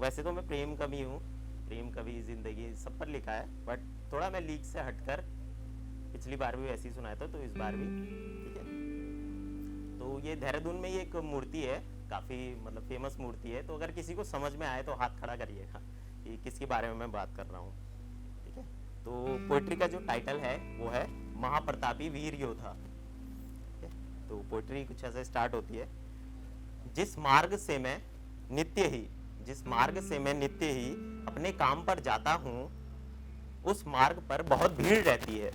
वैसे तो मैं प्रेम कवि हूँ, प्रेम कवि जिंदगी सब पर लिखा है, बट थोड़ा मैं लीक से हटकर, पिछली बार भी वैसे ही सुनाया था तो इस बार भी ठीक है। तो ये देहरादून में ही एक मूर्ति है, काफ़ी मतलब फेमस मूर्ति है, तो अगर किसी को समझ में आए तो हाथ खड़ा करिएगा कि किसके बारे में मैं बात कर रहा हूँ, ठीक है। तो पोइट्री का जो टाइटल है वो है महाप्रतापी वीर योद्धा, ठीक है। तो पोइट्री कुछ ऐसे स्टार्ट होती है। जिस मार्ग से मैं नित्य ही जिस मार्ग से मैं नित्य ही अपने काम पर जाता हूँ, उस मार्ग पर बहुत भीड़ रहती है।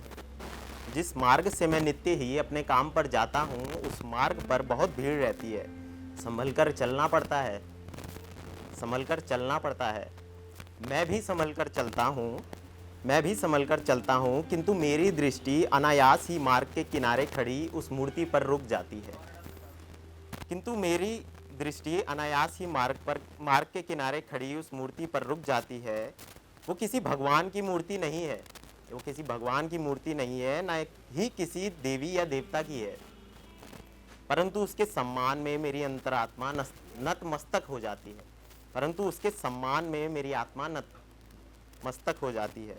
जिस मार्ग से मैं नित्य ही अपने काम पर जाता हूँ, उस मार्ग पर बहुत भीड़ रहती है। संभल कर चलना पड़ता है, संभल कर चलना पड़ता है। मैं भी संभल कर चलता हूँ, मैं भी संभल कर चलता हूँ, किंतु मेरी दृष्टि अनायास ही मार्ग के किनारे खड़ी उस मूर्ति पर रुक जाती है। किंतु मेरी दृष्टि अनायास ही मार्ग के किनारे खड़ी उस मूर्ति पर रुक जाती है। वो किसी भगवान की मूर्ति नहीं है, वो किसी भगवान की मूर्ति नहीं है, ना ही किसी देवी या देवता की है, परंतु उसके सम्मान में मेरी अंतरात्मा नतमस्तक हो जाती है। परंतु उसके सम्मान में मेरी आत्मा नतमस्तक हो जाती है।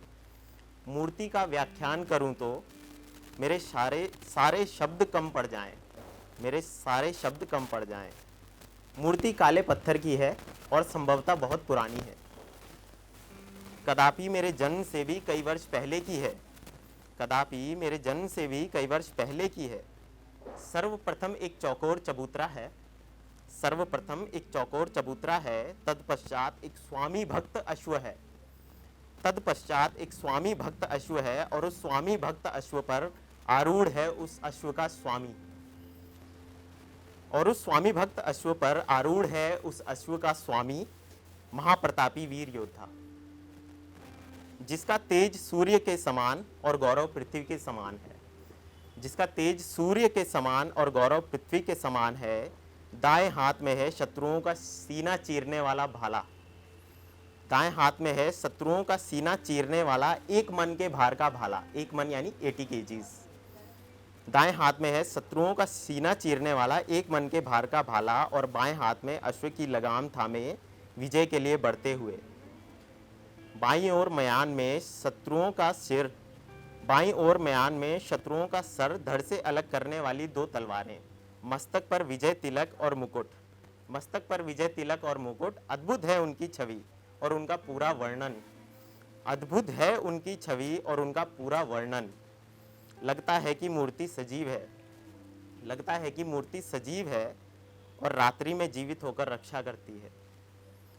मूर्ति का व्याख्यान करूं तो मेरे सारे शब्द कम पड़ जाएं, मेरे सारे शब्द कम पड़ जाएं। मूर्ति काले पत्थर की है और संभवतः बहुत पुरानी है, कदापि मेरे जन्म से भी कई वर्ष पहले की है, कदापि मेरे जन्म से भी कई वर्ष पहले की है। सर्वप्रथम एक चौकोर चबूतरा है, सर्वप्रथम एक चौकोर चबूतरा है, तत्पश्चात एक स्वामी भक्त अश्व है, तत्पश्चात एक स्वामी भक्त अश्व है, और उस स्वामी भक्त अश्व पर आरूढ़ है उस अश्व का स्वामी, और उस स्वामी भक्त अश्व पर आरूढ़ है उस अश्व का स्वामी महाप्रतापी वीर योद्धा, जिसका तेज सूर्य के समान और गौरव पृथ्वी के समान है, जिसका तेज सूर्य के समान और गौरव पृथ्वी के समान है। दाएं हाथ में है शत्रुओं का सीना चीरने वाला भाला, दाएं हाथ में है शत्रुओं का सीना चीरने वाला एक मन के भार का भाला, एक मन यानी 80 केजीज। दाएं हाथ में है शत्रुओं का सीना चीरने वाला एक मन के भार का भाला, और बाएं हाथ में अश्व की लगाम थामे विजय के लिए बढ़ते हुए। बाईं ओर मयान में शत्रुओं का सिर, बाईं ओर मयान में शत्रुओं का सर धड़ से अलग करने वाली 2 तलवारें, मस्तक पर विजय तिलक और मुकुट, मस्तक पर विजय तिलक और मुकुट। अद्भुत है उनकी छवि और उनका पूरा वर्णन, अद्भुत है उनकी छवि और उनका पूरा वर्णन। लगता है कि मूर्ति सजीव है, लगता है कि मूर्ति सजीव है और रात्रि में जीवित होकर रक्षा करती है,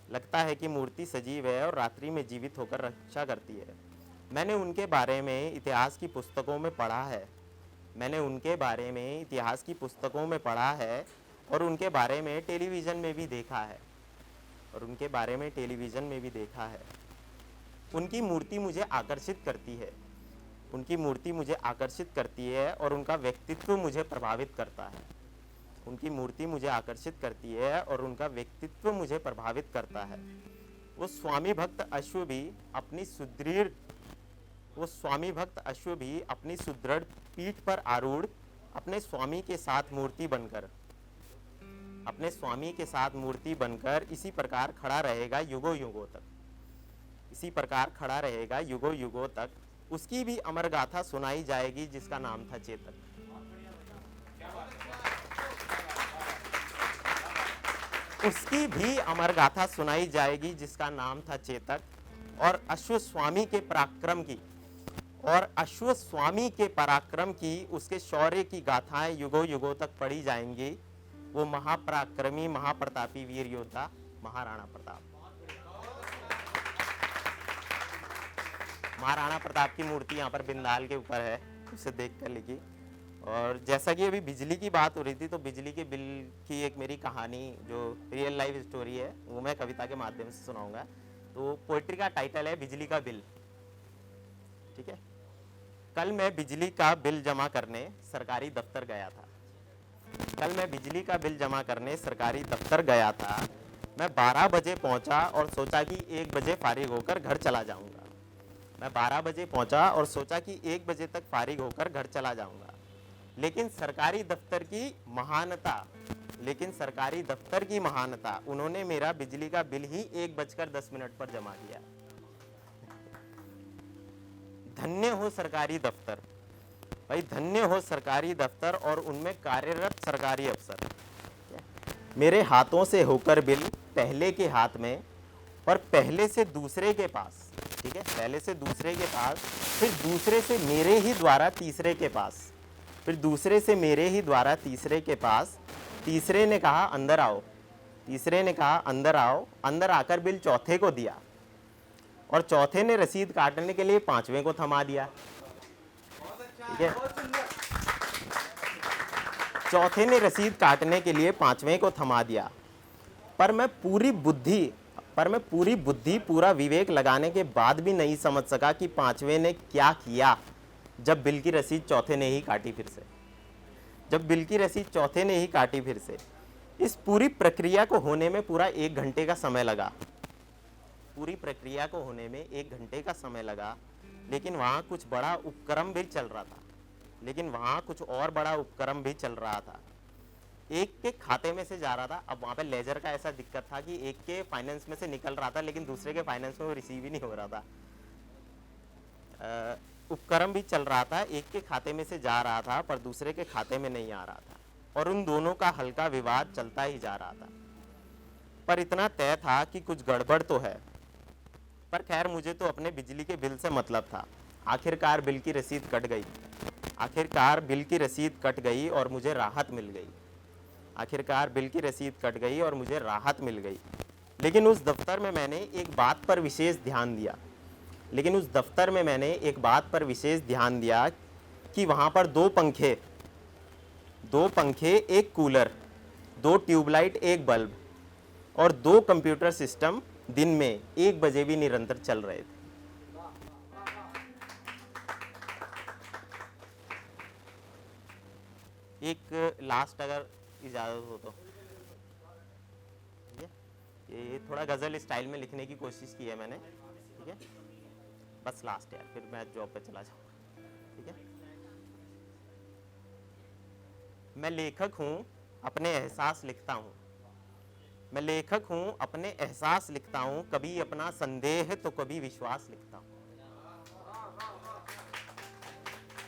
लगता है कि मूर्ति सजीव है और रात्रि में जीवित होकर रक्षा करती है। मैंने उनके बारे में इतिहास की पुस्तकों में पढ़ा है, मैंने उनके बारे में इतिहास की पुस्तकों में पढ़ा है, और उनके बारे में टेलीविज़न में भी देखा है, और उनके बारे में टेलीविज़न में भी देखा है। उनकी मूर्ति मुझे आकर्षित करती है, उनकी मूर्ति मुझे आकर्षित करती है, और उनका व्यक्तित्व मुझे प्रभावित करता है। उनकी मूर्ति मुझे आकर्षित करती है और उनका व्यक्तित्व मुझे प्रभावित करता है। वो स्वामी भक्त अश्व भी अपनी सुदृढ़ वो स्वामी भक्त अश्व भी अपनी सुदृढ़ पीठ पर आरूढ़ अपने स्वामी के साथ मूर्ति बनकर, अपने स्वामी के साथ मूर्ति बनकर इसी प्रकार खड़ा रहेगा युगों युगों तक, इसी प्रकार खड़ा रहेगा युगों युगों तक। उसकी भी अमर गाथा सुनाई जाएगी जिसका नाम था चेतक। उसकी भी अमर गाथा सुनाई जाएगी जिसका नाम था चेतक। और अश्वस्वामी के पराक्रम की, और अश्वस्वामी के पराक्रम की, उसके शौर्य की गाथाएं युगों युगों तक पढ़ी जाएंगी। वो महापराक्रमी महाप्रतापी वीर योद्धा महाराणा प्रताप। महाराणा प्रताप की मूर्ति यहाँ पर बिंदाल के ऊपर है, उसे देख कर लिखी। और जैसा कि अभी बिजली की बात हो रही थी, तो बिजली के बिल की एक मेरी कहानी जो रियल लाइफ स्टोरी है वो मैं कविता के माध्यम से सुनाऊंगा। तो पोइट्री का टाइटल है बिजली का बिल, ठीक है। कल मैं बिजली का बिल जमा करने सरकारी दफ्तर गया था, कल मैं बिजली का बिल जमा करने सरकारी दफ्तर गया था। मैं 12 बजे पहुंचा और सोचा कि 1 बजे फारिग होकर घर चला जाऊंगा। मैं 12 बजे पहुंचा और सोचा कि 1 बजे तक फारिग होकर घर चला जाऊंगा। लेकिन सरकारी दफ्तर की महानता, लेकिन सरकारी दफ्तर की महानता, उन्होंने मेरा बिजली का बिल ही 1:10 पर जमा किया। धन्य हो सरकारी दफ्तर भाई, धन्य हो सरकारी दफ्तर और उनमें कार्यरत सरकारी अफसर। मेरे हाथों से होकर बिल पहले के हाथ में और पहले से दूसरे के पास, ठीक है, पहले से दूसरे के पास, फिर दूसरे से मेरे ही द्वारा तीसरे के पास, फिर दूसरे से मेरे ही द्वारा तीसरे के पास। तीसरे ने कहा अंदर आओ, तीसरे ने कहा अंदर आओ, अंदर आकर बिल चौथे को दिया और चौथे ने रसीद काटने के लिए पांचवें को थमा दिया। ठीक है, चौथे ने रसीद काटने के लिए पांचवें को थमा दिया। पर मैं पूरी बुद्धि पूरा विवेक लगाने के बाद भी नहीं समझ सका कि पांचवें ने क्या किया जब बिल की रसीद चौथे ने ही काटी फिर से, जब बिल की रसीद चौथे ने ही काटी फिर से। इस पूरी प्रक्रिया को होने में पूरा 1 घंटे का समय लगा, पूरी प्रक्रिया को होने में 1 घंटे का समय लगा। लेकिन वहाँ कुछ बड़ा उपक्रम भी चल रहा था, लेकिन वहाँ कुछ और बड़ा उपक्रम भी चल रहा था। एक के खाते में से जा रहा था। अब वहाँ पे लेजर का ऐसा दिक्कत था कि एक के फाइनेंस में से निकल रहा था लेकिन दूसरे के फाइनेंस में वो रिसीव ही नहीं हो रहा था। उपक्रम भी चल रहा था, एक के खाते में से जा रहा था पर दूसरे के खाते में नहीं आ रहा था और उन दोनों का हल्का विवाद चलता ही जा रहा था। पर इतना तय था कि कुछ गड़बड़ तो है। पर खैर, मुझे तो अपने बिजली के बिल से मतलब था। आखिरकार बिल की रसीद कट गई, आखिरकार बिल की रसीद कट गई और मुझे राहत मिल गई, आखिरकार बिल की रसीद कट गई और मुझे राहत मिल गई। लेकिन उस दफ्तर में मैंने एक बात पर विशेष ध्यान दिया, लेकिन उस दफ्तर में मैंने एक बात पर विशेष ध्यान दिया कि वहाँ पर 2 पंखे, 1 कूलर, 2 ट्यूबलाइट, 1 बल्ब और 2 कंप्यूटर सिस्टम दिन में 1 बजे भी निरंतर चल रहे थे। एक लास्ट अगर इजाज़त हो तो, ठीक है, ये थोड़ा गज़ल स्टाइल में लिखने की कोशिश की है मैंने, ठीक है, बस लास्ट यार, फिर मैं जॉब पे चला जाऊँगा, ठीक है। मैं लेखक हूँ, अपने एहसास लिखता हूँ, मैं लेखक हूँ, अपने एहसास लिखता हूँ, कभी अपना संदेह तो कभी विश्वास लिखता हूँ।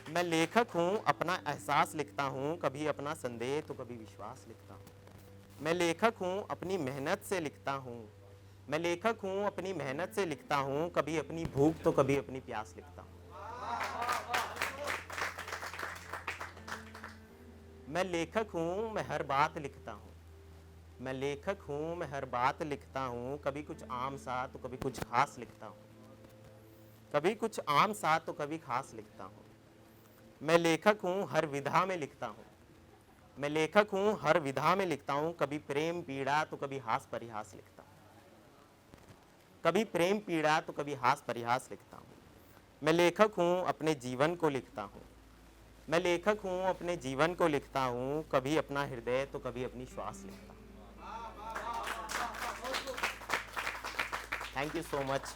मैं लेखक हूँ, अपना एहसास लिखता हूँ, कभी अपना संदेह तो कभी विश्वास लिखता हूँ। मैं लेखक हूँ, अपनी मेहनत से लिखता हूँ, मैं लेखक हूँ, अपनी मेहनत से लिखता हूँ, कभी अपनी भूख तो कभी अपनी प्यास लिखता हूँ। मैं लेखक हूँ, मैं हर बात लिखता हूँ, मैं लेखक हूँ, मैं हर बात लिखता हूँ, कभी कुछ आम सा तो कभी कुछ खास लिखता हूँ, कभी कुछ आम सा तो कभी खास लिखता हूँ। मैं लेखक हूँ, हर विधा में लिखता हूँ, मैं लेखक हूँ, हर विधा में लिखता हूँ, कभी प्रेम पीड़ा तो कभी हास परिहास लिखता हूँ, कभी प्रेम पीड़ा तो कभी हास परिहास लिखता हूँ। मैं लेखक हूँ, अपने जीवन को लिखता हूँ, मैं लेखक हूँ, अपने जीवन को लिखता हूँ, कभी अपना हृदय तो कभी अपनी श्वास लिखता हूँ। Thank you so much.